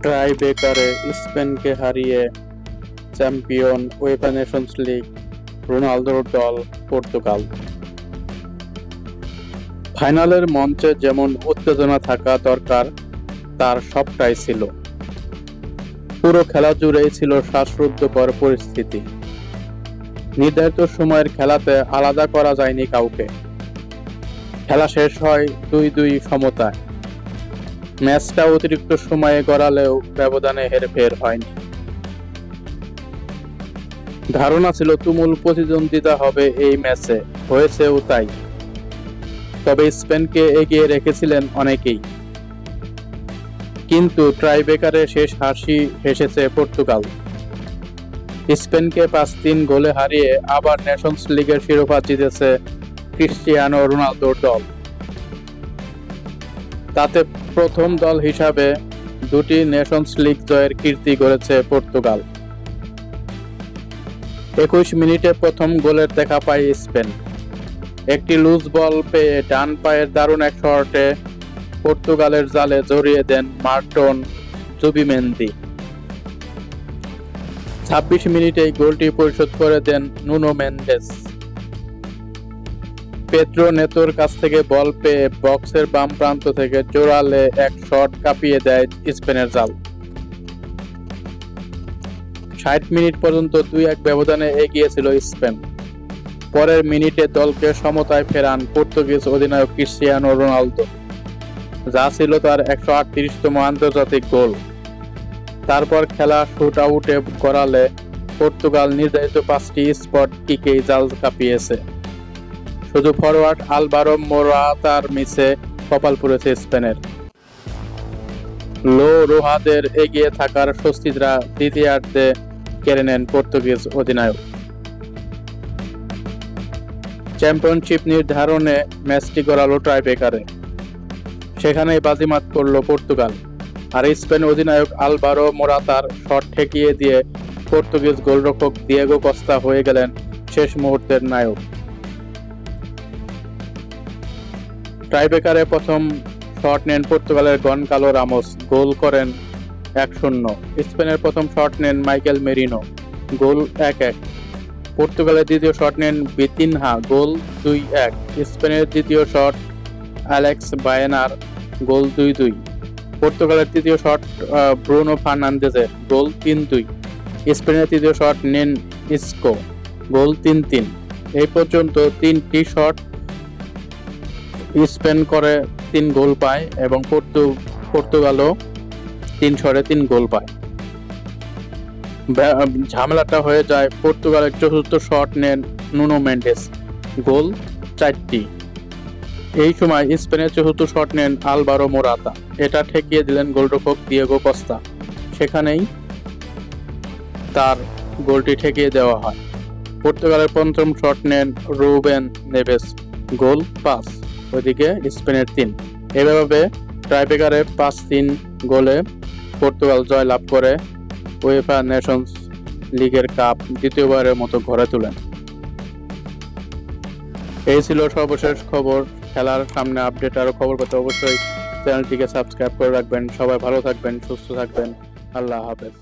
টাইব্রেকারে স্পেনকে হারিয়ে champion UEFA Nations league রোনালদোর দল পর্তুগাল। ফাইনালের মঞ্চে যেমন উত্তেজনা থাকা দরকার তার সবটাই ছিল। পুরো খেলা জুড়েই ছিল শ্বাসরুদ্ধকর পরিস্থিতি। নির্ধারিত সময়ের খেলাতে আলাদা করা যায়নি কাউকে। খেলা শেষ হয় 2-2 সমতায়। ম্যাচটা অতিরিক্ত সময়ে গড়ালেও ব্যবধানে হেরফের হয়নি। ধারণা ছিল তুমুল প্রতিদ্বন্দ্বিতা হবে এই ম্যাচে, হয়েছেও তাই। তবে স্পেনকে এগিয়ে রেখেছিলেন অনেকেই, কিন্তু টাইব্রেকারে শেষ হাসি হেসেছে পর্তুগাল। স্পেনকে 5-3 গোলে হারিয়ে আবার নেশনস লিগের শিরোপা জিতেছে ক্রিস্টিয়ানো রোনালদোর দল। তাতে প্রথম দল হিসাবে 2টি নেশনস লিগ জয়ের কীর্তি গড়েছে পর্তুগাল। 21 মিনিটে প্রথম গোলের দেখা পায় স্পেন। একটি লুজ বল পেয়ে ডান পায়ের দারুণ এক শটে পর্তুগালের জালে জড়িয়ে দেন মার্টন জুবিমেন্দি। 26 মিনিটেই গোলটি পরিশোধ করে দেন নুনো মেন্ডেস। পেদ্রো নেতোর কাছ থেকে বল পেয়ে বক্সের বাম প্রান্ত থেকে জোরালে এক শট কাঁপিয়ে দেয় স্পেনের জাল। 60 মিনিট পর্যন্ত 2-1 ব্যবধানে এগিয়ে ছিল স্পেন। পরের মিনিটে দলকে সমতায় ফেরান পর্তুগিজ অধিনায়ক ক্রিস্টিয়ানো রোনালদো, যা ছিল তার 138তম আন্তর্জাতিক গোল। তারপর খেলা শুট আউটে গড়ালে পর্তুগাল নির্ধারিত 5টি স্পট কিকেই জাল কাঁপিয়েছে। শুধু ফরওয়ার্ড আলভারো মোরাতার মিসে কপাল পুড়েছে স্পেনের। লো রোহাদের এগিয়ে থাকার স্বস্তিটা দ্বিতীয়ার্ধে কেড়ে নেন পর্তুগিজ অধিনায়ক। চ্যাম্পিয়নশিপ নির্ধারণে ম্যাচটি গড়ালো টাইব্রেকারে। সেখানেই বাজিমাত করল পর্তুগাল, আর স্পেন অধিনায়ক আলভারো মোরাতার শট ঠেকিয়ে দিয়ে পর্তুগিজ গোলরক্ষক দিয়েগো কস্তা হয়ে গেলেন শেষ মুহূর্তের নায়ক। টাইব্রেকারে প্রথম শট নেন পর্তুগালের গনকালো রামোস, গোল করেন 1-0। স্পেনের প্রথম শট নেন মাইকেল মেরিনো, গোল 1-1। পর্তুগালের দ্বিতীয় শট নেন বিতিনহা, গোল 2-1। স্পেনের দ্বিতীয় শট অ্যালেক্স বায়েনার, গোল 2-2। পর্তুগালের তৃতীয় শট ব্রুনো ফার্নান্দেজের, গোল 3-2। স্পেনের তৃতীয় শট নেন ইস্কো, গোল 3-3। এই পর্যন্ত 3টি শট স্পেন করে 3 গোল পায় এবং পর্তুগালও 3 শটে 3 গোল পায়। ঝামেলাটা হয়ে যায় পর্তুগালের চতুর্থ শট নেন নুনো মেন্ডেস, গোল 4টি। এই সময় স্পেনের চতুর্থ শট নেন আলভারো মোরাতা, এটা ঠেকিয়ে দিলেন গোলরক্ষক দিয়েগো কস্তা। সেখানেই তার গোলটি ঠেকিয়ে দেওয়া হয়। পর্তুগালের পঞ্চম শট নেন রুবেন নেভেস, গোল 5। ওইদিকে স্পেনের 3। এভাবে টাইব্রেকারে 5-3 গোলে পর্তুগাল জয় লাভ করে উয়েফা নেশনস লিগের কাপ দ্বিতীয়বারের মতো ঘরে তোলেন। এই ছিল সর্বশেষ খবর। খেলার সামনে আপডেট আরো খবর পেতে অবশ্যই চ্যানেলটিকে সাবস্ক্রাইব করে রাখবেন। সবাই ভালো থাকবেন, সুস্থ থাকবেন। আল্লাহ হাফেজ।